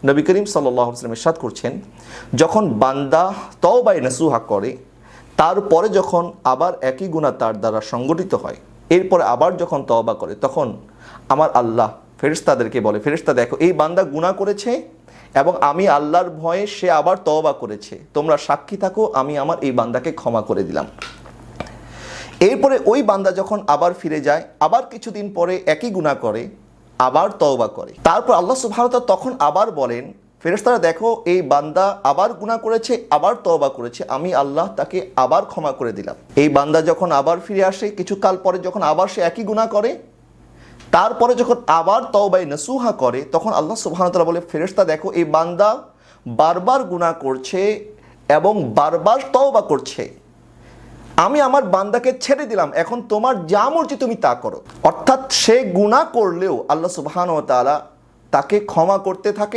নবী করিম সাল্লাল্লাহু আলাইহি ওয়াসাল্লাম ইরশাদ করছেন, যখন বান্দা তওবায়ে নসুহা করে, তারপরে যখন আবার একই গুনাহ তার দ্বারা সংগঠিত হয়, এরপরে আবার যখন তওবা করে, তখন আমার আল্লাহ ফেরেশতাদেরকে বলে, ফেরেশতা দেখো এই বান্দা গুনাহ করেছে এবং আমি আল্লাহর ভয়ে সে আবার তওবা করেছে, তোমরা সাক্ষী থাকো, আমি আমার এই বান্দাকে ক্ষমা করে দিলাম। এরপরে ওই বান্দা যখন আবার ফিরে যায়, আবার কিছুদিন পরে একই গুনাহ করে, আবার তওবা করে, তারপর আল্লাহ সুবহানাহু ওয়া তাআলা তখন আবার বলেন, ফেরেশতারা দেখো এই বান্দা আবার গুনাহ করেছে, আবার তওবা করেছে, আমি আল্লাহ তাকে আবার ক্ষমা করে দিলাম। এই বান্দা যখন আবার ফিরে আসে, কিছুকাল পরে যখন আবার সে একই গুনাহ করে, তারপরে যখন আবার তওবায়ে নসুহা করে, তখন আল্লাহ সুবহানাহু ওয়া তাআলা বলে, ফেরেশতা দেখো এই বান্দা বারবার গুনাহ করছে এবং বারবার তওবা করছে, আমি আমার বান্দাকে ছেড়ে দিলাম, এখন তোমার যা মর্জি তুমি তা করো। অর্থাৎ সে গুনাহ করলেও আল্লাহ সুবহানাহু ওয়া তাআলা তাকে ক্ষমা করতে থাকে।